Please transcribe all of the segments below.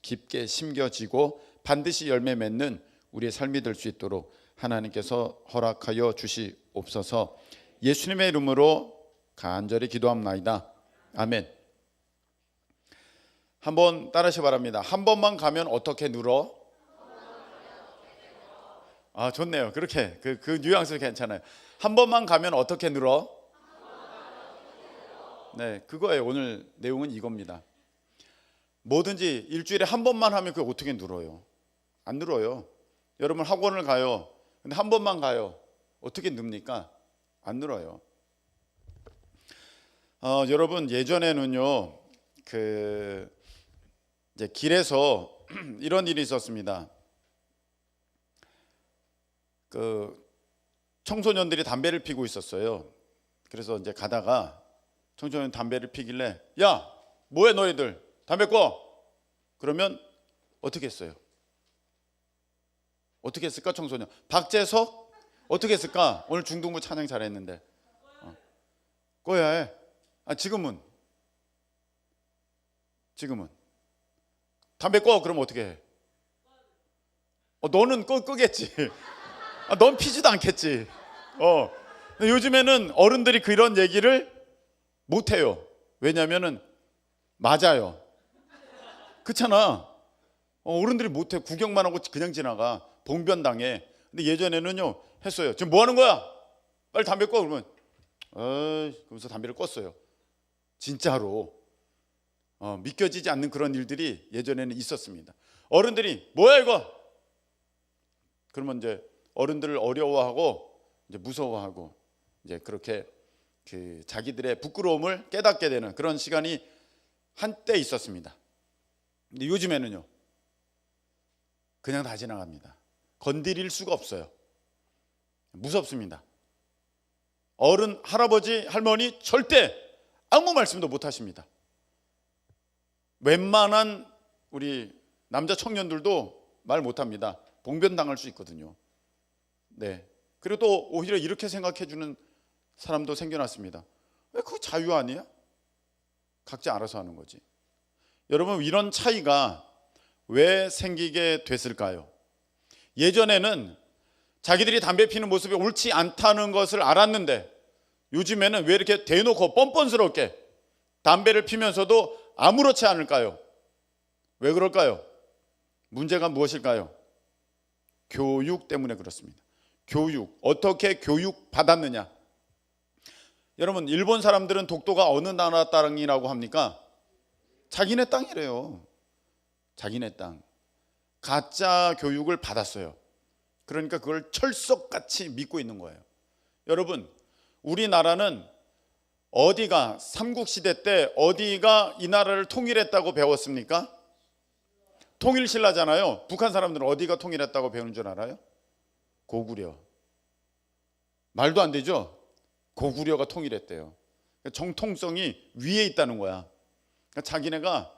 깊게 심겨지고 반드시 열매 맺는 우리의 삶이 될 수 있도록 하나님께서 허락하여 주시옵소서. 예수님의 이름으로 간절히 기도합나이다. 아멘. 한번 따라하시 바랍니다. 한 번만 가면 어떻게 늘어? 아, 좋네요. 그렇게 그 뉘앙스 괜찮아요. 한 번만 가면 어떻게 늘어? 네, 그거예요. 오늘 내용은 이겁니다. 뭐든지 일주일에 한 번만 하면 그게 어떻게 늘어요? 안 늘어요. 여러분 학원을 가요. 근데 한 번만 가요. 어떻게 늡니까? 안 늘어요. 여러분 예전에는요, 이제 길에서 이런 일이 있었습니다. 청소년들이 담배를 피고 있었어요. 그래서 이제 가다가 청소년 담배를 피길래, 야, 뭐해 너희들? 담배 꺼. 그러면 어떻게 했어요? 어떻게 했을까? 청소년 박재석 어떻게 했을까? 오늘 중등부 찬양 잘했는데 꺼야 해. 지금은 담배 꺼. 그럼 어떻게 해? 너는 끄겠지. 넌 피지도 않겠지. 근데 요즘에는 어른들이 그런 얘기를 못 해요. 왜냐면은 맞아요. 그렇잖아. 어른들이 못 해. 구경만 하고 그냥 지나가. 봉변당해. 근데 예전에는요 했어요. 지금 뭐 하는 거야? 빨리 담배 꺼. 그러면 그러면서 담배를 껐어요. 진짜로. 믿겨지지 않는 그런 일들이 예전에는 있었습니다. 어른들이 뭐야 이거? 그러면 이제 어른들을 어려워하고 이제 무서워하고 이제 그렇게 자기들의 부끄러움을 깨닫게 되는 그런 시간이 한때 있었습니다. 근데 요즘에는요 그냥 다 지나갑니다. 건드릴 수가 없어요. 무섭습니다. 어른, 할아버지, 할머니 절대 아무 말씀도 못 하십니다. 웬만한 우리 남자 청년들도 말 못합니다. 봉변당할 수 있거든요. 네. 그리고 또 오히려 이렇게 생각해 주는 사람도 생겨났습니다. 왜 그거 자유 아니야? 각자 알아서 하는 거지. 여러분 이런 차이가 왜 생기게 됐을까요? 예전에는 자기들이 담배 피는 모습이 옳지 않다는 것을 알았는데 요즘에는 왜 이렇게 대놓고 뻔뻔스럽게 담배를 피면서도 아무렇지 않을까요? 왜 그럴까요? 문제가 무엇일까요? 교육 때문에 그렇습니다. 교육, 어떻게 교육받았느냐. 여러분 일본 사람들은 독도가 어느 나라 땅이라고 합니까? 자기네 땅이래요. 자기네 땅. 가짜 교육을 받았어요. 그러니까 그걸 철석같이 믿고 있는 거예요. 여러분 우리나라는 어디가 삼국시대 때 어디가 이 나라를 통일했다고 배웠습니까? 통일신라잖아요. 북한 사람들은 어디가 통일했다고 배우는 줄 알아요? 고구려. 말도 안 되죠? 고구려가 통일했대요. 정통성이 위에 있다는 거야. 그러니까 자기네가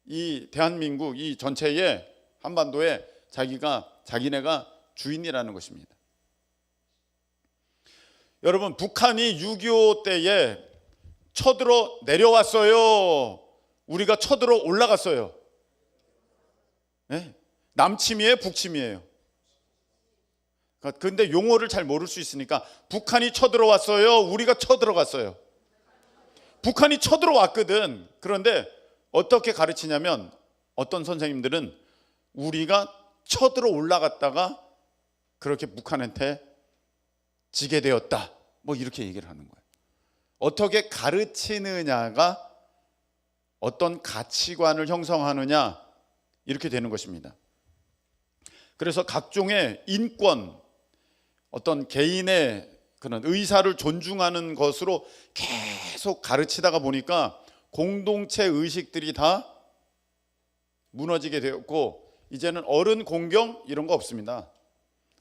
이 대한민국 이 전체에 한반도에 자기네가 주인이라는 것입니다. 여러분 북한이 6.25 때에 쳐들어 내려왔어요. 우리가 쳐들어 올라갔어요. 네? 남침이에요, 북침이에요? 근데 용어를 잘 모를 수 있으니까 북한이 쳐들어왔어요, 우리가 쳐들어갔어요? 북한이 쳐들어왔거든. 그런데 어떻게 가르치냐면 어떤 선생님들은 우리가 쳐들어 올라갔다가 그렇게 북한한테 지게 되었다, 뭐 이렇게 얘기를 하는 거예요. 어떻게 가르치느냐가 어떤 가치관을 형성하느냐 이렇게 되는 것입니다. 그래서 각종의 인권, 어떤 개인의 그런 의사를 존중하는 것으로 계속 가르치다가 보니까 공동체 의식들이 다 무너지게 되었고 이제는 어른 공경 이런 거 없습니다.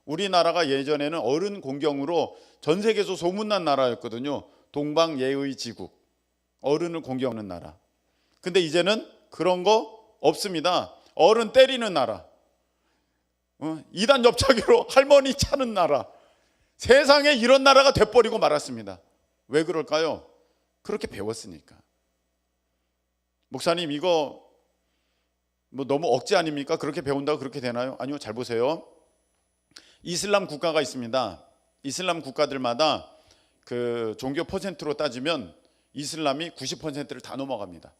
우리나라가 예전에는 어른 공경으로 전 세계에서 소문난 나라였거든요. 동방예의지국, 어른을 공경하는 나라. 근데 이제는 그런 거 없습니다. 어른 때리는 나라, 이단 옆차기로 할머니 차는 나라. 세상에 이런 나라가 돼버리고 말았습니다. 왜 그럴까요? 그렇게 배웠으니까. 목사님 이거 뭐 너무 억지 아닙니까? 그렇게 배운다고 그렇게 되나요? 아니요. 잘 보세요. 이슬람 국가가 있습니다. 이슬람 국가들마다 그 종교 퍼센트로 따지면 이슬람이 90%를 다 넘어갑니다.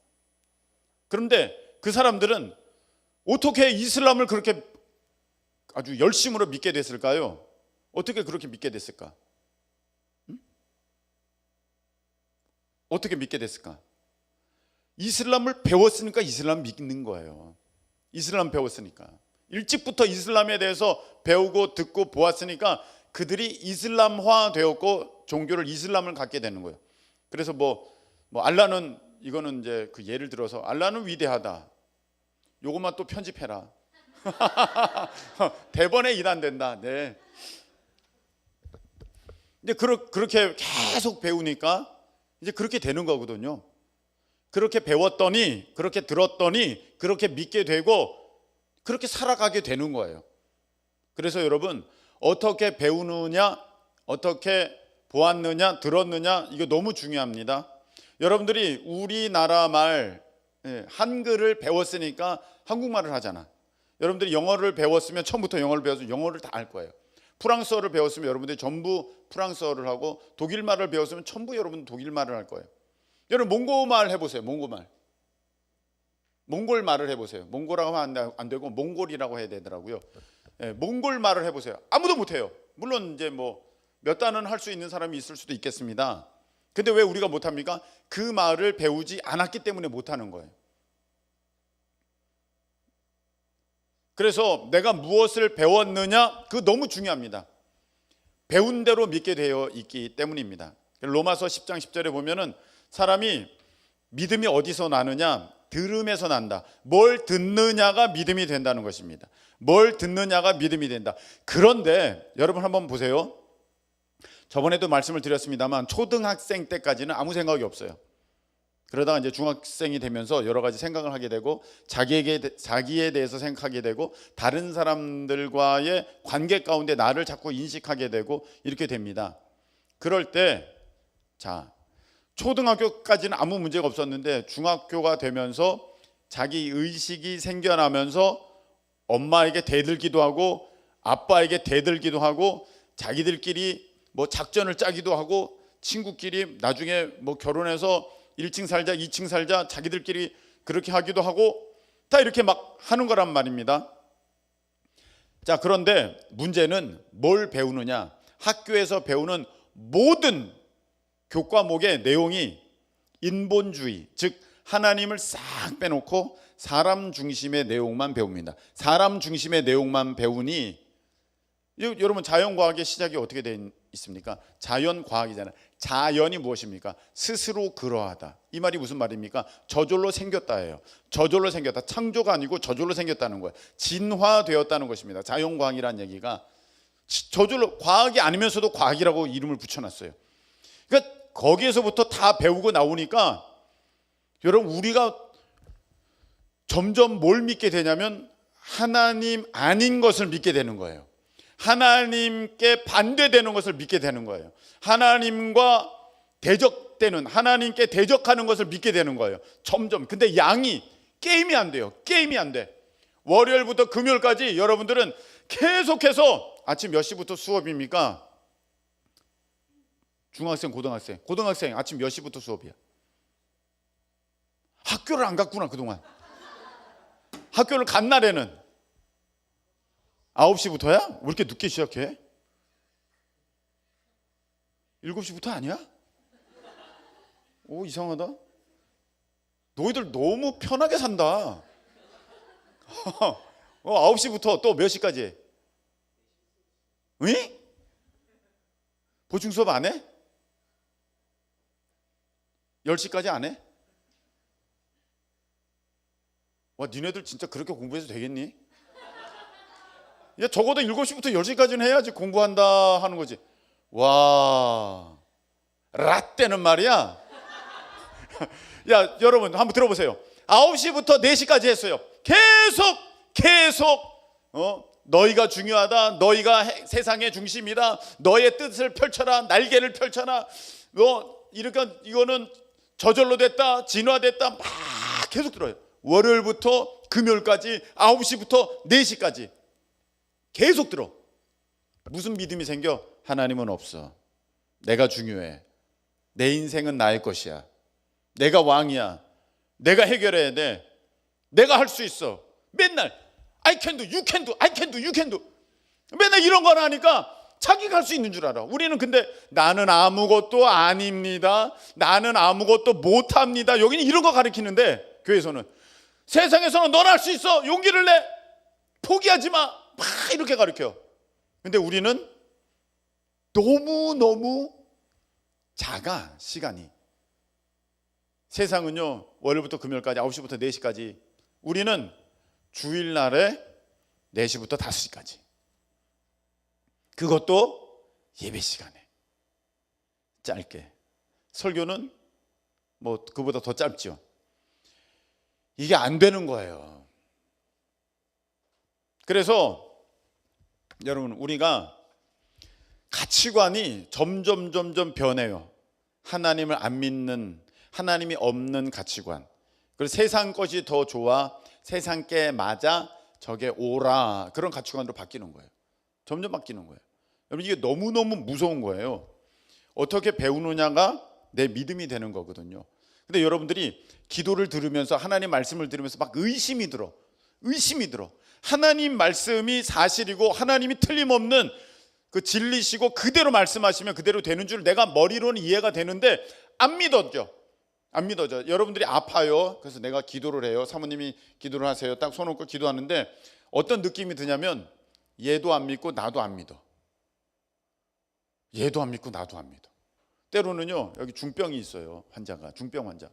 그런데 그 사람들은 어떻게 이슬람을 그렇게 아주 열심으로 믿게 됐을까요? 어떻게 그렇게 믿게 됐을까? 어떻게 믿게 됐을까? 이슬람을 배웠으니까 이슬람 믿는 거예요. 이슬람 배웠으니까. 일찍부터 이슬람에 대해서 배우고 듣고 보았으니까 그들이 이슬람화 되었고 종교를 이슬람을 갖게 되는 거예요. 그래서 뭐 알라는, 이거는 이제 그 예를 들어서 알라는 위대하다. 요것만 또 편집해라. 대번에 일 안 된다. 네. 근데 그렇게 계속 배우니까 이제 그렇게 되는 거거든요. 그렇게 배웠더니, 그렇게 들었더니, 그렇게 믿게 되고, 그렇게 살아가게 되는 거예요. 그래서 여러분, 어떻게 배우느냐, 어떻게 보았느냐, 들었느냐, 이거 너무 중요합니다. 여러분들이 우리나라 말, 한글을 배웠으니까 한국말을 하잖아. 여러분들이 영어를 배웠으면 처음부터 영어를 배워서 영어를 다 알 거예요. 프랑스어를 배웠으면 여러분들이 전부 프랑스어를 하고, 독일말을 배웠으면 전부 여러분 독일말을 할 거예요. 여러분 몽고말 해보세요. 몽고말. 몽골말을 해보세요. 몽고라고 하면 안 되고 몽골이라고 해야 되더라고요. 몽골말을 해보세요. 아무도 못해요. 물론 이제 뭐 몇 단은 할 수 있는 사람이 있을 수도 있겠습니다. 근데 왜 우리가 못합니까? 그 말을 배우지 않았기 때문에 못하는 거예요. 그래서 내가 무엇을 배웠느냐, 그거 너무 중요합니다. 배운 대로 믿게 되어 있기 때문입니다. 로마서 10장 10절에 보면은 사람이 믿음이 어디서 나느냐? 들음에서 난다. 뭘 듣느냐가 믿음이 된다는 것입니다. 뭘 듣느냐가 믿음이 된다. 그런데 여러분 한번 보세요. 저번에도 말씀을 드렸습니다만 초등학생 때까지는 아무 생각이 없어요. 그러다가 이제 중학생이 되면서 여러 가지 생각을 하게 되고 자기에 대해서 생각하게 되고 다른 사람들과의 관계 가운데 나를 자꾸 인식하게 되고 이렇게 됩니다. 그럴 때 초등학교까지는 아무 문제가 없었는데 중학교가 되면서 자기 의식이 생겨나면서 엄마에게 대들기도 하고 아빠에게 대들기도 하고 자기들끼리 뭐 작전을 짜기도 하고 친구끼리 나중에 뭐 결혼해서 1층 살자 2층 살자 자기들끼리 그렇게 하기도 하고 다 이렇게 막 하는 거란 말입니다. 자, 그런데 문제는 뭘 배우느냐? 학교에서 배우는 모든 교과목의 내용이 인본주의, 즉 하나님을 싹 빼놓고 사람 중심의 내용만 배웁니다. 사람 중심의 내용만 배우니 여러분 자연과학의 시작이 어떻게 되어 있습니까? 자연과학이잖아요. 자연이 무엇입니까? 스스로 그러하다. 이 말이 무슨 말입니까? 저절로 생겼다예요. 저절로 생겼다. 창조가 아니고 저절로 생겼다는 거예요. 진화되었다는 것입니다. 자연과학이라는 얘기가 저절로, 과학이 아니면서도 과학이라고 이름을 붙여놨어요. 그러니까 거기에서부터 다 배우고 나오니까 여러분 우리가 점점 뭘 믿게 되냐면 하나님 아닌 것을 믿게 되는 거예요. 하나님께 반대되는 것을 믿게 되는 거예요. 하나님과 대적되는, 하나님께 대적하는 것을 믿게 되는 거예요. 점점. 근데 게임이 안 돼요. 게임이 안 돼. 월요일부터 금요일까지 여러분들은 계속해서 아침 몇 시부터 수업입니까? 중학생, 고등학생 아침 몇 시부터 수업이야? 학교를 안 갔구나 그동안. 학교를 간 날에는 9시부터야? 왜 이렇게 늦게 시작해? 7시부터 아니야? 오, 이상하다. 너희들 너무 편하게 산다. 9시부터 또 몇 시까지 해? 응? 보충 수업 안 해? 10시까지 안 해? 와, 니네들 진짜 그렇게 공부해서 되겠니? 야, 적어도 7시부터 10시까지는 해야지 공부한다 하는 거지. 와, 라떼는 말이야. 야, 여러분 한번 들어보세요. 9시부터 4시까지 했어요. 계속 너희가 중요하다. 너희가 세상의 중심이다. 너의 뜻을 펼쳐라. 날개를 펼쳐라. 이러니까 이거는 저절로 됐다. 진화됐다. 막 계속 들어요. 월요일부터 금요일까지 9시부터 4시까지 계속 들어. 무슨 믿음이 생겨? 하나님은 없어. 내가 중요해. 내 인생은 나의 것이야. 내가 왕이야. 내가 해결해야 돼. 내가 할 수 있어. 맨날 I can do, you can do, I can do, you can do. 맨날 이런 걸 하니까 자기가 할 수 있는 줄 알아. 우리는 근데 나는 아무것도 아닙니다. 나는 아무것도 못합니다. 여기는 이런 거 가르치는데, 교회에서는 세상에서는 넌 할 수 있어. 용기를 내. 포기하지 마. 막 이렇게 가르쳐. 근데 우리는 너무너무 작아, 시간이. 세상은요, 월요일부터 금요일까지 9시부터 4시까지. 우리는 주일날에 4시부터 5시까지. 그것도 예배 시간에 짧게. 설교는 뭐 그보다 더 짧죠. 이게 안 되는 거예요. 그래서 여러분, 우리가 가치관이 점점 변해요. 하나님을 안 믿는, 하나님이 없는 가치관. 그리고 세상 것이 더 좋아, 세상 게 맞아, 저게 옳아, 그런 가치관으로 바뀌는 거예요. 점점 바뀌는 거예요. 여러분, 이게 너무너무 무서운 거예요. 어떻게 배우느냐가 내 믿음이 되는 거거든요. 근데 여러분들이 기도를 들으면서, 하나님 말씀을 들으면서 막 의심이 들어. 하나님 말씀이 사실이고 하나님이 틀림없는 그 진리시고 그대로 말씀하시면 그대로 되는 줄 내가 머리로는 이해가 되는데 안 믿어져. 여러분들이 아파요. 그래서 내가 기도를 해요. 사모님이 기도를 하세요. 딱 손 얹고 기도하는데 어떤 느낌이 드냐면, 얘도 안 믿고 나도 안 믿어. 얘도 안 믿고 나도 안 믿어. 때로는요, 여기 중병이 있어요. 환자가, 중병 환자.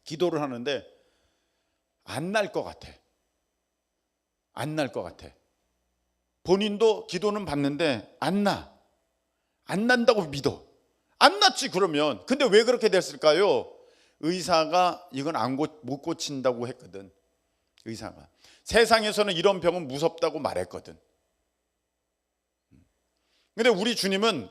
기도를 하는데 안 날 것 같아. 본인도 기도는 받는데 안 난다고 믿어. 안 났지 그러면. 근데 왜 그렇게 됐을까요? 의사가 이건 못 고친다고 했거든. 의사가 세상에서는 이런 병은 무섭다고 말했거든. 근데 우리 주님은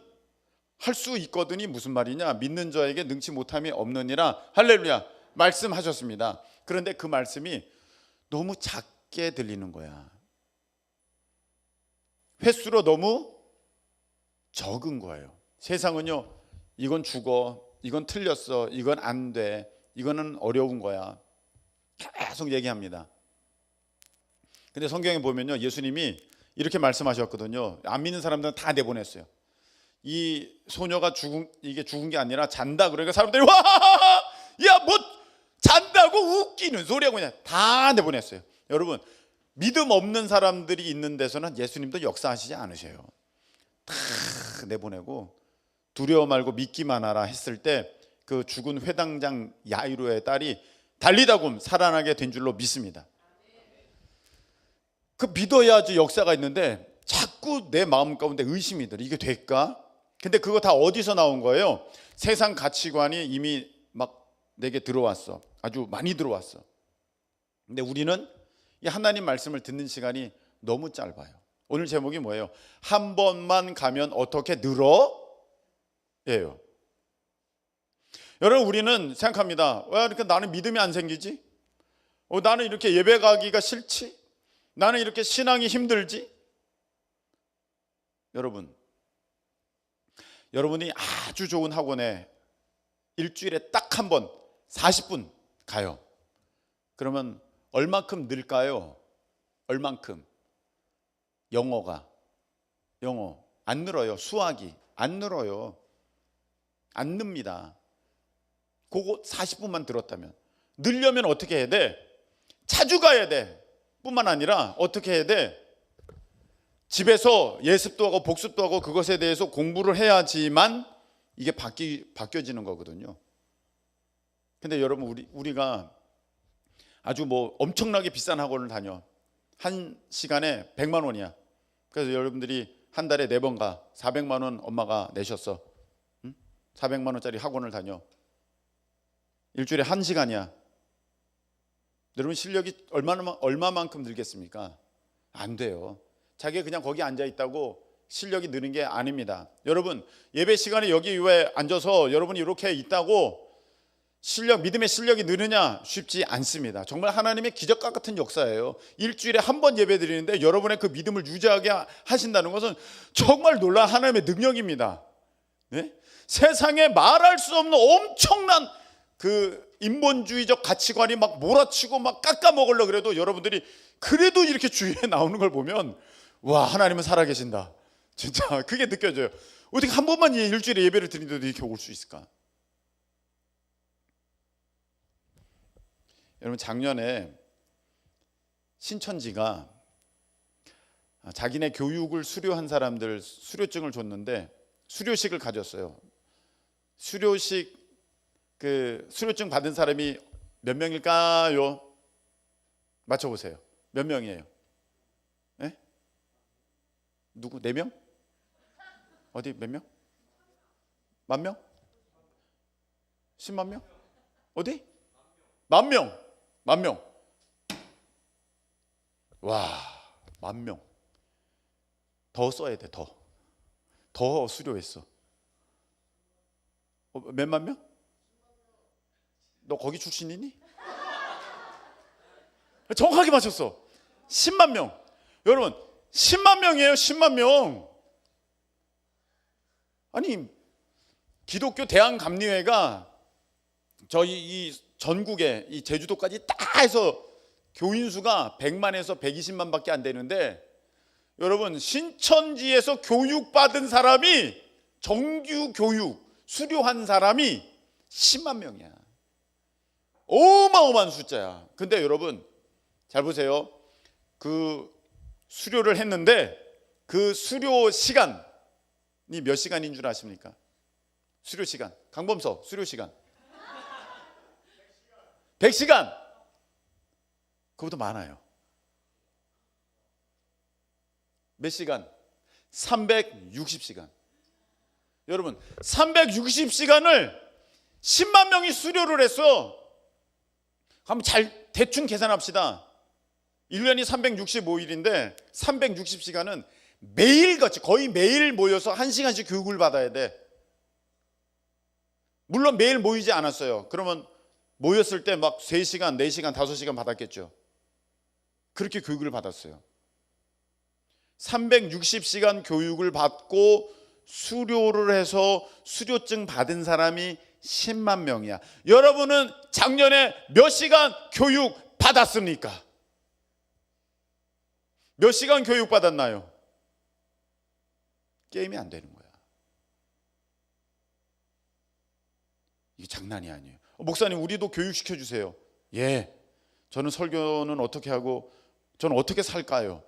할 수 있거든이 무슨 말이냐? 믿는 자에게 능치 못함이 없느니라. 할렐루야 말씀하셨습니다. 그런데 그 말씀이 너무 작게 들리는 거야. 횟수로 너무 적은 거예요. 세상은요, 이건 죽어, 이건 틀렸어, 이건 안 돼, 이거는 어려운 거야, 계속 얘기합니다. 근데 성경에 보면요, 예수님이 이렇게 말씀하셨거든요. 안 믿는 사람들은 다 내보냈어요. 이 소녀가 이게 죽은 게 아니라 잔다. 그러니까 사람들이 와, 야, 뭐 잔다고 웃기는 소리하고 그냥 다 내보냈어요. 여러분, 믿음 없는 사람들이 있는 데서는 예수님도 역사하시지 않으셔요. 다 내보내고 두려워 말고 믿기만 하라 했을 때 그 죽은 회당장 야이로의 딸이 달리다굼 살아나게 된 줄로 믿습니다. 그 믿어야지 역사가 있는데 자꾸 내 마음 가운데 의심이 들어. 이게 될까? 근데 그거 다 어디서 나온 거예요? 세상 가치관이 이미 막 내게 들어왔어. 아주 많이 들어왔어. 근데 우리는 이 하나님 말씀을 듣는 시간이 너무 짧아요. 오늘 제목이 뭐예요? 한 번만 가면 어떻게 늘어? 예요. 여러분, 우리는 생각합니다. 왜 이렇게 나는 믿음이 안 생기지? 나는 이렇게 예배 가기가 싫지? 나는 이렇게 신앙이 힘들지? 여러분이 아주 좋은 학원에 일주일에 딱 한 번 40분 가요. 그러면 얼만큼 늘까요? 얼만큼? 영어 안 늘어요. 수학이 안 늘어요. 안 늡니다. 그거 40분만 들었다면. 늘려면 어떻게 해야 돼? 자주 가야 돼. 뿐만 아니라 어떻게 해야 돼? 집에서 예습도 하고 복습도 하고 그것에 대해서 공부를 해야지만 이게 바뀌어지는 거거든요. 근데 여러분, 우리가 아주 뭐 엄청나게 비싼 학원을 다녀. 한 시간에 100만 원이야. 그래서 여러분들이 한 달에 4번 가. 400만 원 엄마가 내셨어. 400만 원짜리 학원을 다녀. 일주일에 1시간이야. 여러분, 실력이 얼마만큼 늘겠습니까? 안 돼요. 자기가 그냥 거기 앉아 있다고 실력이 느는 게 아닙니다. 여러분, 예배 시간에 여기 왜 앉아서 여러분이 이렇게 있다고 믿음의 실력이 느느냐? 쉽지 않습니다. 정말 하나님의 기적과 같은 역사예요. 일주일에 한 번 예배 드리는데 여러분의 그 믿음을 유지하게 하신다는 것은 정말 놀라운 하나님의 능력입니다. 네? 세상에 말할 수 없는 엄청난 그 인본주의적 가치관이 막 몰아치고 막 깎아먹으려고 그래도 여러분들이 그래도 이렇게 주위에 나오는 걸 보면 와, 하나님은 살아계신다. 진짜 그게 느껴져요. 어떻게 한 번만 일주일에 예배를 드리는데도 이렇게 올 수 있을까? 여러분, 작년에 신천지가 자기네 교육을 수료한 사람들 수료증을 줬는데 수료식을 가졌어요. 수료식 그 수료증 받은 사람이 몇 명일까요? 맞춰보세요. 몇 명이에요? 네? 누구? 4명? 어디 몇 명? 10,000명? 10만 명? 어디? 10,000명. 10,000명. 와, 10,000명. 더 써야 돼. 더 수료했어. 몇만 명? 너 거기 출신이니? 정확하게 맞췄어. 10만 명. 여러분, 10만 명이에요. 10만 명. 아니, 기독교 대한감리회가 저희 이 전국에 이 제주도까지 다 해서 교인 수가 100만에서 120만 밖에 안 되는데, 여러분, 신천지에서 교육받은 사람이, 정규 교육 수료한 사람이 10만 명이야. 어마어마한 숫자야. 근데 여러분 잘 보세요. 그 수료를 했는데 그 수료 시간이 몇 시간인 줄 아십니까? 수료 시간. 강범석 수료 시간 100시간. 그보다 많아요. 몇 시간? 360시간. 여러분, 360시간을 10만 명이 수료를 했어. 한번 잘 대충 계산합시다. 1년이 365일인데 360시간은 매일같이 거의 매일 모여서 1시간씩 교육을 받아야 돼. 물론 매일 모이지 않았어요. 그러면 모였을 때 막 3시간, 4시간, 5시간 받았겠죠. 그렇게 교육을 받았어요. 360시간 교육을 받고 수료를 해서 수료증 받은 사람이 10만 명이야. 여러분은 작년에 몇 시간 교육 받았습니까? 몇 시간 교육 받았나요? 게임이 안 되는 거야. 이게 장난이 아니에요. 목사님, 우리도 교육시켜 주세요. 예, 저는 설교는 어떻게 하고 저는 어떻게 살까요?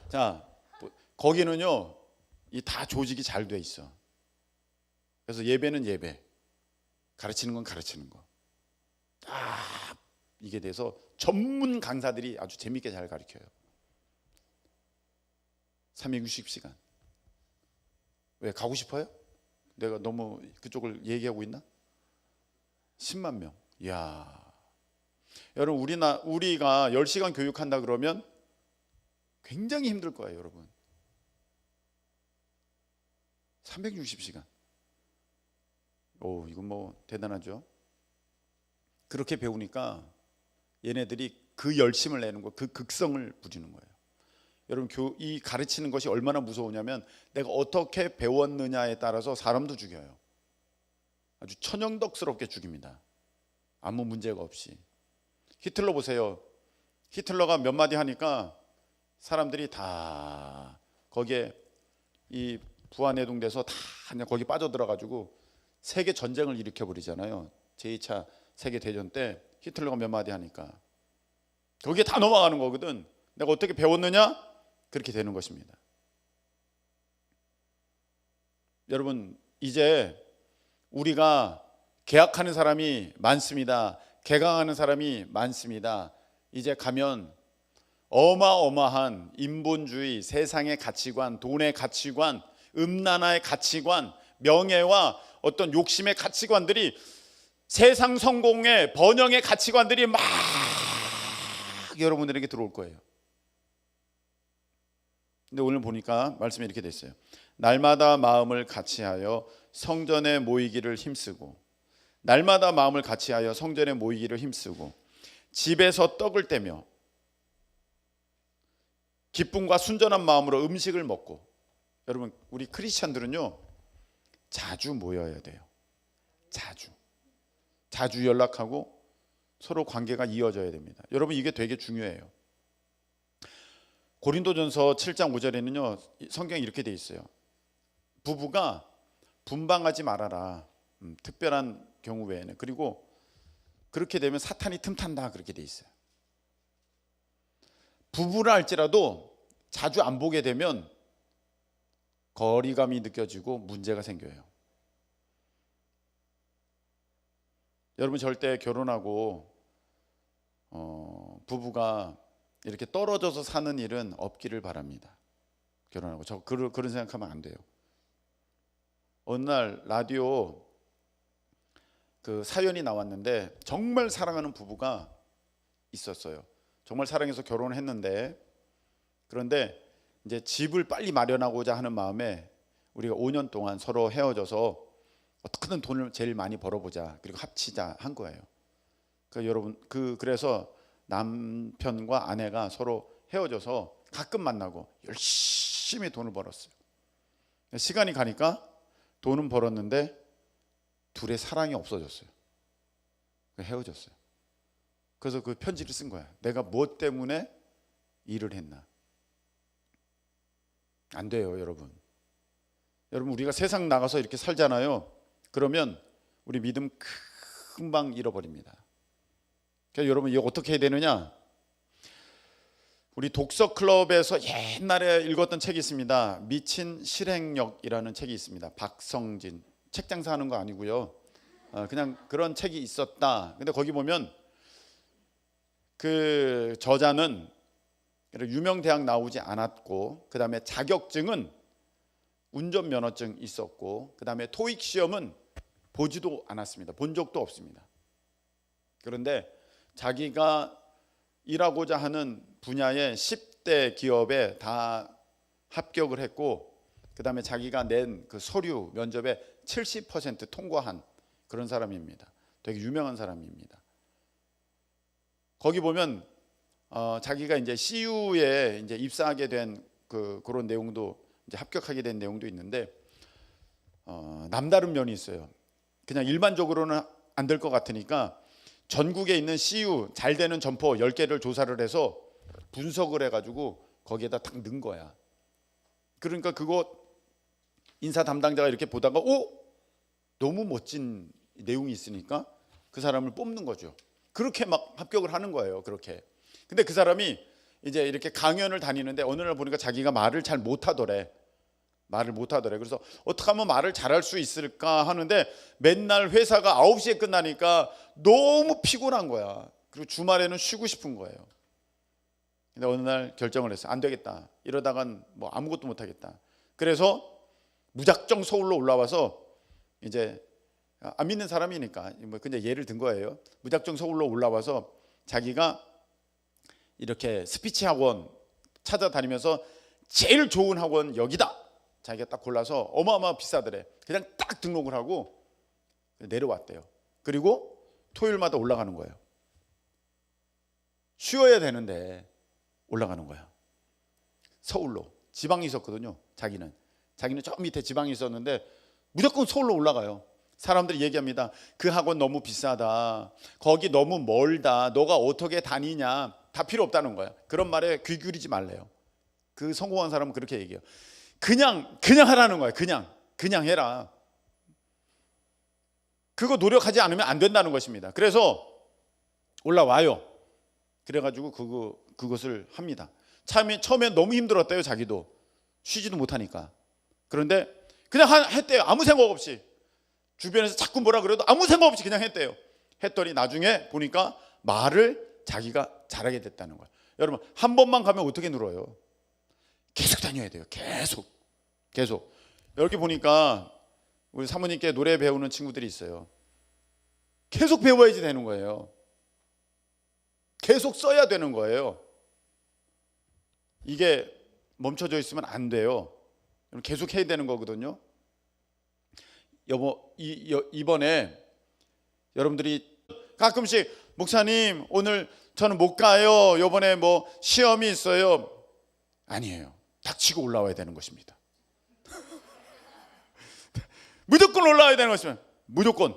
자, 거기는요 이 다 조직이 잘 돼 있어. 그래서 예배는 예배, 가르치는 건 가르치는 거 딱 이게 돼서 전문 강사들이 아주 재밌게 잘 가르쳐요. 360시간. 왜 가고 싶어요? 내가 너무 그쪽을 얘기하고 있나? 10만 명. 이야, 여러분, 우리가 10시간 교육한다 그러면 굉장히 힘들 거예요, 여러분. 360시간. 오, 이건 뭐 대단하죠. 그렇게 배우니까 얘네들이 그 열심을 내는 거, 그 극성을 부리는 거예요. 여러분, 이 가르치는 것이 얼마나 무서우냐면 내가 어떻게 배웠느냐에 따라서 사람도 죽여요. 아주 천연덕스럽게 죽입니다. 아무 문제가 없이. 히틀러 보세요. 히틀러가 몇 마디 하니까 사람들이 다 거기에 이 부안해동돼서 다 그냥 거기 빠져들어가지고 세계 전쟁을 일으켜버리잖아요. 제2차 세계대전 때 히틀러가 몇 마디 하니까 거기에 다 넘어가는 거거든. 내가 어떻게 배웠느냐? 그렇게 되는 것입니다. 여러분, 이제 우리가 개혁하는 사람이 많습니다. 개강하는 사람이 많습니다. 이제 가면 어마어마한 인본주의, 세상의 가치관, 돈의 가치관, 음란화의 가치관, 명예와 어떤 욕심의 가치관들이, 세상 성공의 번영의 가치관들이 막 여러분들에게 들어올 거예요. 근데 오늘 보니까 말씀이 이렇게 됐어요. 날마다 마음을 같이하여 성전에 모이기를 힘쓰고 날마다 마음을 같이하여 성전에 모이기를 힘쓰고 집에서 떡을 떼며 기쁨과 순전한 마음으로 음식을 먹고. 여러분, 우리 크리스찬들은요 자주 모여야 돼요. 자주 연락하고 서로 관계가 이어져야 됩니다. 여러분, 이게 되게 중요해요. 고린도전서 7장 5절에는요 성경이 이렇게 돼 있어요. 부부가 분방하지 말아라. 특별한 경우 외에는. 그리고 그렇게 되면 사탄이 틈탄다, 그렇게 돼 있어요. 부부라 할지라도 자주 안 보게 되면 거리감이 느껴지고 문제가 생겨요. 여러분, 절대 결혼하고 부부가 이렇게 떨어져서 사는 일은 없기를 바랍니다. 결혼하고 그런 생각하면 안 돼요. 어느 날 라디오 그 사연이 나왔는데 정말 사랑하는 부부가 있었어요. 정말 사랑해서 결혼을 했는데, 그런데 이제 집을 빨리 마련하고자 하는 마음에 우리가 5년 동안 서로 헤어져서 어떻게든 돈을 제일 많이 벌어보자, 그리고 합치자 한 거예요. 그러니까 여러분, 그래서 남편과 아내가 서로 헤어져서 가끔 만나고 열심히 돈을 벌었어요. 시간이 가니까 돈은 벌었는데 둘의 사랑이 없어졌어요. 헤어졌어요. 그래서 그 편지를 쓴 거야. 내가 뭐 때문에 일을 했나. 안 돼요, 여러분. 여러분, 우리가 세상 나가서 이렇게 살잖아요. 그러면 우리 믿음 금방 잃어버립니다. 그러니까 여러분, 이거 어떻게 해야 되느냐? 우리 독서 클럽에서 옛날에 읽었던 책이 있습니다. 미친 실행력이라는 책이 있습니다. 박성진. 책 장사하는 거 아니고요. 그냥 그런 책이 있었다. 근데 거기 보면 그 저자는 유명 대학 나오지 않았고, 그 다음에 자격증은 운전면허증 있었고, 그 다음에 토익 시험은 보지도 않았습니다. 본 적도 없습니다. 그런데 자기가 일하고자 하는 분야의 10대 기업에 다 합격을 했고, 그 다음에 자기가 낸 그 서류 면접에 70% 통과한 그런 사람입니다. 되게 유명한 사람입니다. 거기 보면 자기가 이제 CU에 이제 입사하게 된 그런 내용도, 이제 합격하게 된 내용도 있는데, 남다른 면이 있어요. 그냥 일반적으로는 안 될 것 같으니까 전국에 있는 CU 잘 되는 점포 10개를 조사를 해서 분석을 해가지고 거기에다 딱 넣은 거야. 그러니까 그거 인사 담당자가 이렇게 보다가 너무 멋진 내용이 있으니까 그 사람을 뽑는 거죠. 그렇게 막 합격을 하는 거예요. 그렇게. 근데 그 사람이 이제 이렇게 강연을 다니는데 어느 날 보니까 자기가 말을 잘 못하더래. 그래서 어떻게 하면 말을 잘할 수 있을까 하는데 맨날 회사가 9시에 끝나니까 너무 피곤한 거야. 그리고 주말에는 쉬고 싶은 거예요. 근데 어느 날 결정을 했어요. 안 되겠다. 이러다간 뭐 아무것도 못하겠다. 그래서 무작정 서울로 올라와서, 이제 안 믿는 사람이니까 뭐 그냥 예를 든 거예요. 무작정 서울로 올라와서 자기가 이렇게 스피치 학원 찾아다니면서 제일 좋은 학원 여기다, 자기가 딱 골라서 어마어마 비싸더래. 그냥 딱 등록을 하고 내려왔대요. 그리고 토요일마다 올라가는 거예요. 쉬어야 되는데 올라가는 거야. 서울로. 지방에 있었거든요. 자기는 저 밑에 지방에 있었는데 무조건 서울로 올라가요. 사람들이 얘기합니다. 그 학원 너무 비싸다. 거기 너무 멀다. 너가 어떻게 다니냐. 다 필요 없다는 거야. 그런 말에 귀 기울이지 말래요. 그 성공한 사람은 그렇게 얘기해요. 그냥 하라는 거야. 그냥 해라. 그거 노력하지 않으면 안 된다는 것입니다. 그래서 올라와요. 그래가지고 그것을 합니다. 처음엔 너무 힘들었대요. 자기도 쉬지도 못하니까. 그런데 그냥 했대요. 아무 생각 없이. 주변에서 자꾸 뭐라 그래도 아무 생각 없이 그냥 했대요. 했더니 나중에 보니까 말을 자기가 잘하게 됐다는 거예요. 여러분, 한 번만 가면 어떻게 늘어요? 계속 다녀야 돼요. 계속. 이렇게 보니까 우리 사모님께 노래 배우는 친구들이 있어요. 계속 배워야지 되는 거예요. 계속 써야 되는 거예요. 이게 멈춰져 있으면 안 돼요. 계속 해야 되는 거거든요. 이번에 여러분들이 가끔씩 목사님 오늘 저는 못 가요. 이번에 뭐 시험이 있어요. 아니에요. 닥치고 올라와야 되는 것입니다. 무조건 올라와야 되는 것이면 무조건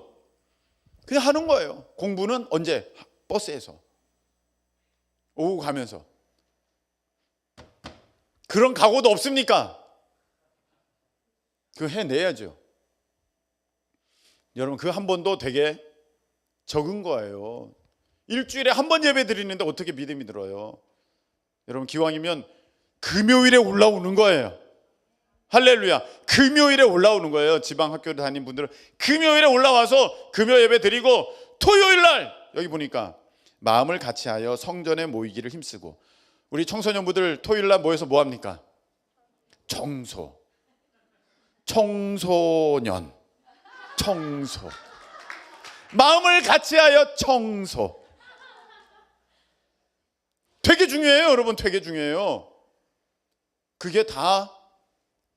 그냥 하는 거예요. 공부는 언제? 버스에서 오후 가면서. 그런 각오도 없습니까? 그거 해내야죠. 여러분 그 한 번도 되게 적은 거예요. 일주일에 한 번 예배 드리는데 어떻게 믿음이 들어요? 여러분 기왕이면 금요일에 올라오는 거예요. 할렐루야. 금요일에 올라오는 거예요. 지방 학교 다니는 분들은 금요일에 올라와서 금요 예배 드리고 토요일 날 여기 보니까 마음을 같이하여 성전에 모이기를 힘쓰고. 우리 청소년부들 토요일 날 모여서 뭐 합니까? 청소년 청소. 마음을 같이하여 청소. 되게 중요해요, 여러분. 되게 중요해요. 그게 다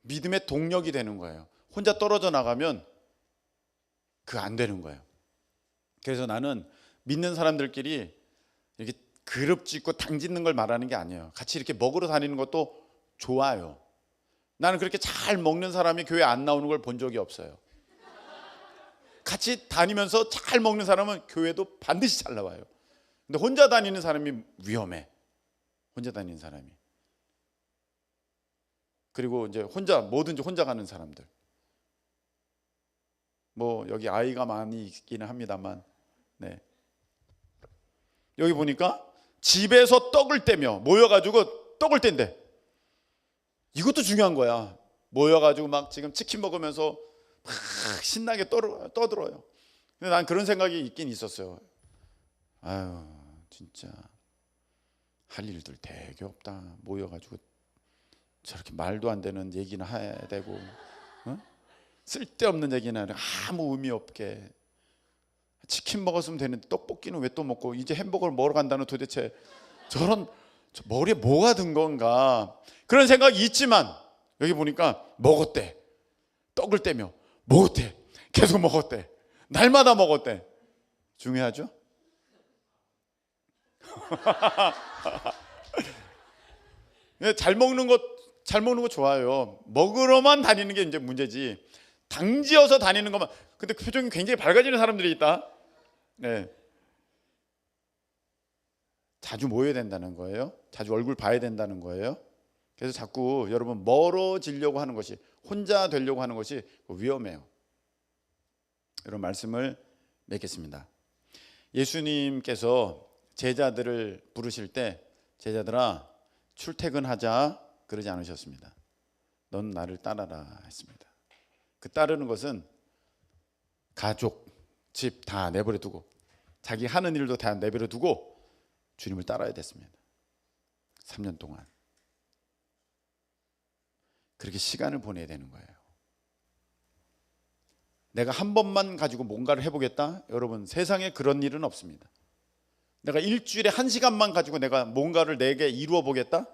믿음의 동력이 되는 거예요. 혼자 떨어져 나가면 그거 안 되는 거예요. 그래서 나는 믿는 사람들끼리 이렇게 그룹 짓고 당 짓는 걸 말하는 게 아니에요. 같이 이렇게 먹으러 다니는 것도 좋아요. 나는 그렇게 잘 먹는 사람이 교회 안 나오는 걸 본 적이 없어요. 같이 다니면서 잘 먹는 사람은 교회도 반드시 잘 나와요. 근데 혼자 다니는 사람이 위험해. 혼자 다니는 사람이. 그리고 이제 뭐든지 혼자 가는 사람들. 뭐 여기 아이가 많이 있기는 합니다만, 네. 여기 보니까 집에서 떡을 떼며 모여가지고 떡을 뗀대. 이것도 중요한 거야. 모여가지고 막 지금 치킨 먹으면서 막 신나게 떠들어요. 근데 난 그런 생각이 있긴 있었어요. 아유 진짜 할 일들 되게 없다. 모여가지고 저렇게 말도 안 되는 얘기나 해야 되고, 어? 쓸데없는 얘기나 아무 의미 없게. 치킨 먹었으면 되는데 떡볶이는 왜 또 먹고 이제 햄버거를 먹으러 간다는 도대체 저런 머리에 뭐가 든 건가 그런 생각이 있지만 여기 보니까 먹었대. 떡을 떼며 먹었대. 계속 먹었대. 날마다 먹었대. 중요하죠? 잘 먹는 거 좋아요. 먹으러만 다니는 게 이제 문제지. 당지어서 다니는 것만. 근데 그 표정이 굉장히 밝아지는 사람들이 있다. 네. 자주 모여야 된다는 거예요. 자주 얼굴 봐야 된다는 거예요. 그래서 자꾸 여러분 멀어지려고 하는 것이, 혼자 되려고 하는 것이 위험해요. 이런 말씀을 맺겠습니다. 예수님께서 제자들을 부르실 때 제자들아 출퇴근하자 그러지 않으셨습니다. 넌 나를 따라라 했습니다. 그 따르는 것은 가족, 집 다 내버려 두고 자기 하는 일도 다 내버려 두고 주님을 따라야 됐습니다. 3년 동안 그렇게 시간을 보내야 되는 거예요. 내가 한 번만 가지고 뭔가를 해보겠다? 여러분 세상에 그런 일은 없습니다. 내가 일주일에 1시간만 가지고 내가 뭔가를 내게 이루어 보겠다?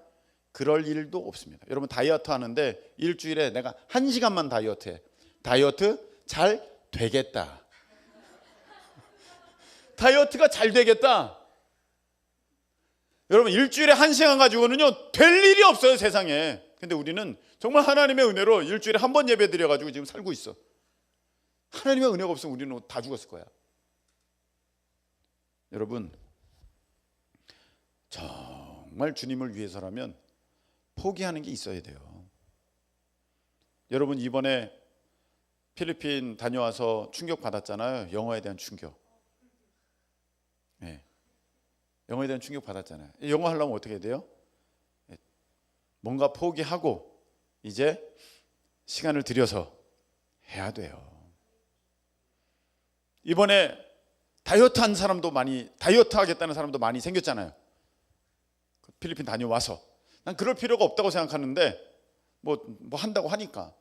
그럴 일도 없습니다. 여러분 다이어트 하는데 일주일에 내가 1시간만 다이어트 해. 다이어트 잘 되겠다. 다이어트가 잘 되겠다. 여러분 일주일에 1시간 가지고는요 될 일이 없어요 세상에. 근데 우리는 정말 하나님의 은혜로 일주일에 한 번 예배 드려가지고 지금 살고 있어. 하나님의 은혜가 없으면 우리는 다 죽었을 거야. 여러분 정말 주님을 위해서라면 포기하는 게 있어야 돼요. 여러분 이번에 필리핀 다녀와서 충격 받았잖아요. 영어에 대한 충격. 네. 영어에 대한 충격 받았잖아요. 영어 하려면 어떻게 해야 돼요? 뭔가 포기하고 이제 시간을 들여서 해야 돼요. 이번에 다이어트 한 사람도 다이어트 하겠다는 사람도 많이 생겼잖아요. 필리핀 다녀와서. 난 그럴 필요가 없다고 생각하는데 뭐 한다고 하니까.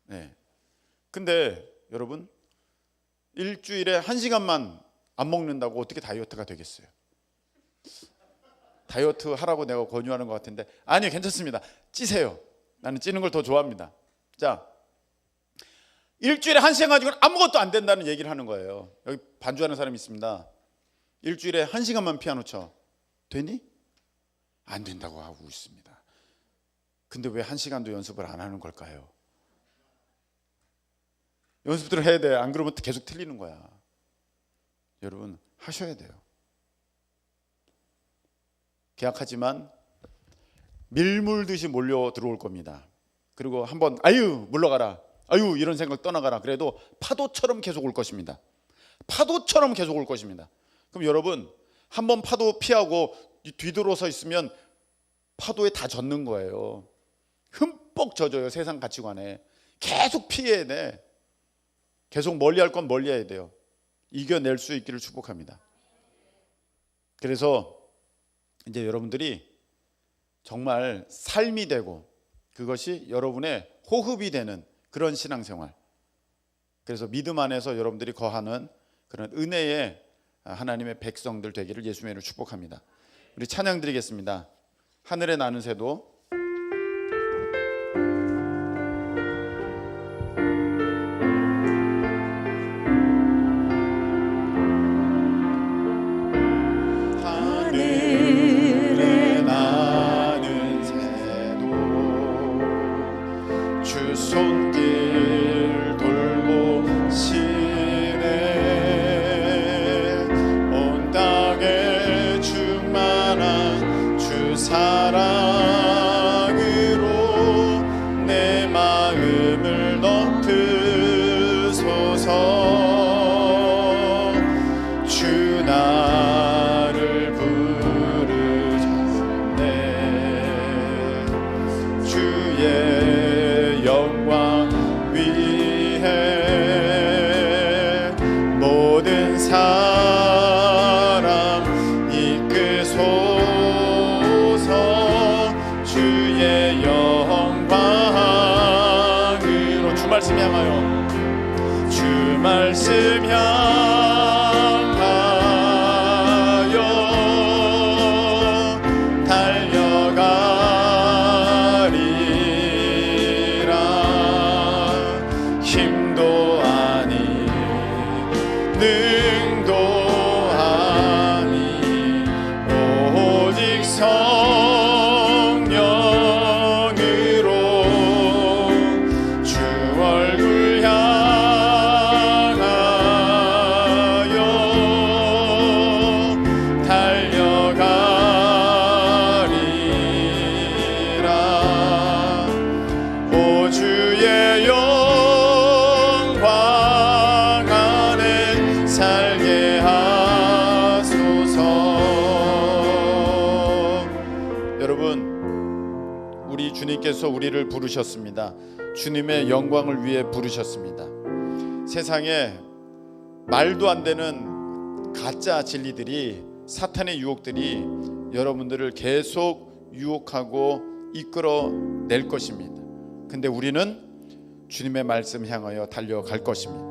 네. 근데 여러분 일주일에 1시간만 안 먹는다고 어떻게 다이어트가 되겠어요? 다이어트 하라고 내가 권유하는 것 같은데 아니요 괜찮습니다. 찌세요. 나는 찌는 걸 더 좋아합니다. 자 일주일에 1시간 가지고는 아무것도 안 된다는 얘기를 하는 거예요. 여기 반주하는 사람이 있습니다. 일주일에 1시간만 피아노 쳐. 되니? 안 된다고 하고 있습니다. 근데 왜 1시간도 연습을 안 하는 걸까요? 연습들을 해야 돼. 안 그러면 계속 틀리는 거야. 여러분, 하셔야 돼요. 계약하지만 밀물듯이 몰려 들어올 겁니다. 그리고 한번 아유 물러가라, 아유 이런 생각 떠나가라. 그래도 파도처럼 계속 올 것입니다. 파도처럼 계속 올 것입니다. 그럼 여러분, 한번 파도 피하고 뒤돌아서 있으면 파도에 다 젖는 거예요. 흠뻑 젖어요. 세상 가치관에. 계속 피해야 돼. 계속 멀리할 건 멀리해야 돼요. 이겨낼 수 있기를 축복합니다. 그래서 이제 여러분들이 정말 삶이 되고 그것이 여러분의 호흡이 되는 그런 신앙생활, 그래서 믿음 안에서 여러분들이 거하는 그런 은혜의 하나님의 백성들 되기를 예수님의 이름으로 축복합니다. 우리 찬양 드리겠습니다. 하늘에 나는 새도. 하늘에 나는 새도 주 손길 돌보시네. 온 땅에 충만한 주 사랑으로 내 마음을 넣으소서. 주 나를 부르셨네. 주의 영광 위해 모든 사람 이끄소서. 주의 영광으로 주 말씀 향하여, 주 말씀 향하여 달려가리라. 힘도 아니 능도 아니 오직 성령으로 주 얼굴 향하여 달려가리라. 오 주의 영광 안에 살게 하소서. 여러분, 우리 주님께서 우리를 부르셨습니다. 주님의 영광을 위해 부르셨습니다. 세상에 말도 안 되는 가짜 진리들이, 사탄의 유혹들이 여러분들을 계속 유혹하고 이끌어낼 것입니다. 근데 우리는 주님의 말씀 향하여 달려갈 것입니다.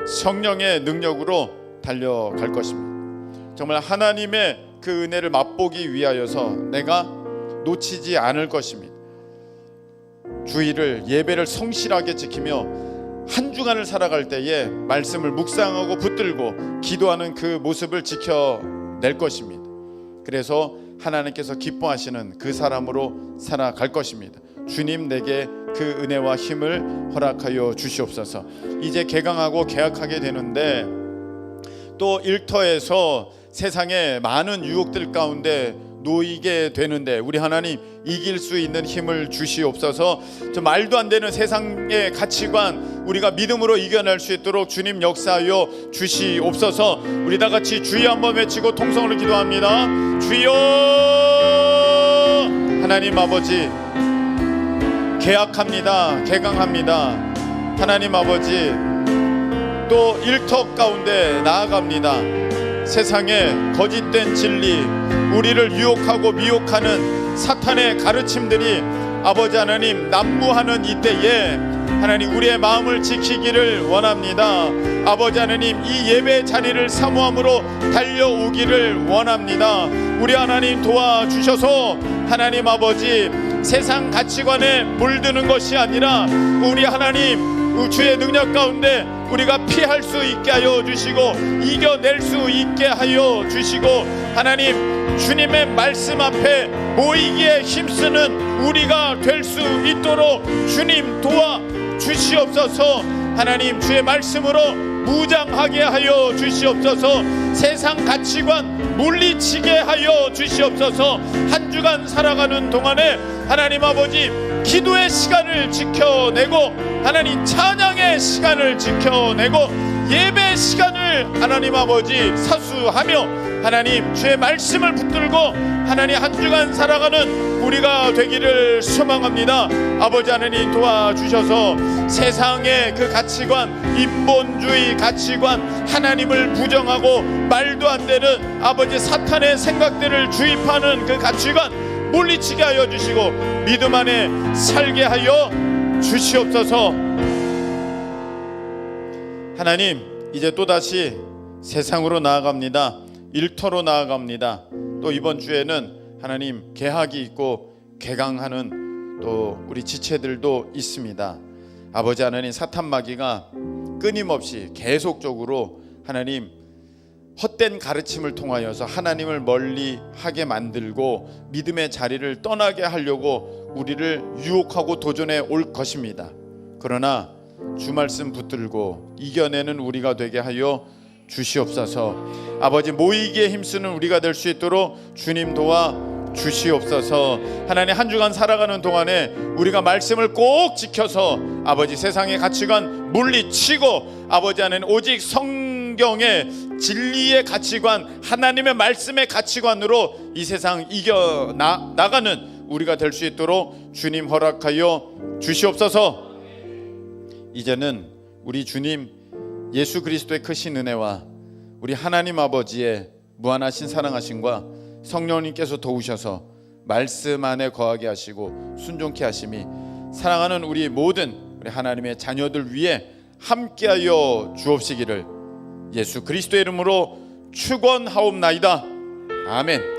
성령의 능력으로 달려갈 것입니다. 정말 하나님의 그 은혜를 맛보기 위하여서 내가 놓치지 않을 것입니다. 주일을, 예배를 성실하게 지키며 한 주간을 살아갈 때에 말씀을 묵상하고 붙들고 기도하는 그 모습을 지켜낼 것입니다. 그래서 하나님께서 기뻐하시는 그 사람으로 살아갈 것입니다. 주님, 내게 그 은혜와 힘을 허락하여 주시옵소서. 이제 개강하고 개학하게 되는데 또 일터에서 세상의 많은 유혹들 가운데 놓이게 되는데 우리 하나님 이길 수 있는 힘을 주시옵소서. 저 말도 안 되는 세상의 가치관 우리가 믿음으로 이겨낼 수 있도록 주님 역사하여 주시옵소서. 우리 다 같이 주여 한번 외치고 통성으로 기도합니다. 주여. 하나님 아버지, 개학합니다. 개강합니다. 하나님 아버지, 또 일터 가운데 나아갑니다. 세상에 거짓된 진리, 우리를 유혹하고 미혹하는 사탄의 가르침들이 아버지 하나님 난무하는 이때에 하나님 우리의 마음을 지키기를 원합니다. 아버지 하나님, 이 예배 자리를 사모함으로 달려오기를 원합니다. 우리 하나님 도와주셔서 하나님 아버지 세상 가치관에 물드는 것이 아니라 우리 하나님 주의 능력 가운데 우리가 피할 수 있게 하여 주시고 이겨낼 수 있게 하여 주시고, 하나님 주님의 말씀 앞에 모이기에 힘쓰는 우리가 될 수 있도록 주님 도와 주시옵소서. 하나님 주의 말씀으로 무장하게 하여 주시옵소서. 세상 가치관 물리치게 하여 주시옵소서. 한 주간 살아가는 동안에 하나님 아버지 기도의 시간을 지켜내고, 하나님 찬양의 시간을 지켜내고, 예배 시간을 하나님 아버지 사수하며 하나님 주의 말씀을 붙들고 하나님 한 주간 살아가는 우리가 되기를 소망합니다. 아버지 하나님 도와주셔서 세상의 그 가치관, 인본주의 가치관, 하나님을 부정하고 말도 안 되는 아버지 사탄의 생각들을 주입하는 그 가치관 물리치게 하여 주시고 믿음 안에 살게 하여 주시옵소서. 하나님 이제 또다시 세상으로 나아갑니다. 일터로 나아갑니다. 또 이번 주에는 하나님 개학이 있고 개강하는 또 우리 지체들도 있습니다. 아버지 하나님 사탄 마귀가 끊임없이 계속적으로 하나님 헛된 가르침을 통하여서 하나님을 멀리하게 만들고 믿음의 자리를 떠나게 하려고 우리를 유혹하고 도전해 올 것입니다. 그러나 주 말씀 붙들고 이겨내는 우리가 되게 하여 주시옵소서. 아버지 모이기에 힘쓰는 우리가 될 수 있도록 주님 도와 주시옵소서. 하나님 한 주간 살아가는 동안에 우리가 말씀을 꼭 지켜서 아버지 세상의 가치관 물리치고 아버지 하나님 오직 성경의 진리의 가치관, 하나님의 말씀의 가치관으로 이 세상 이겨 나가는 우리가 될 수 있도록 주님 허락하여 주시옵소서. 이제는 우리 주님 예수 그리스도의 크신 은혜와 우리 하나님 아버지의 무한하신 사랑하심과 성령님께서 도우셔서 말씀 안에 거하게 하시고 순종케 하심이 사랑하는 우리 모든 우리 하나님의 자녀들 위해 함께하여 주옵시기를 예수 그리스도의 이름으로 축원하옵나이다. 아멘.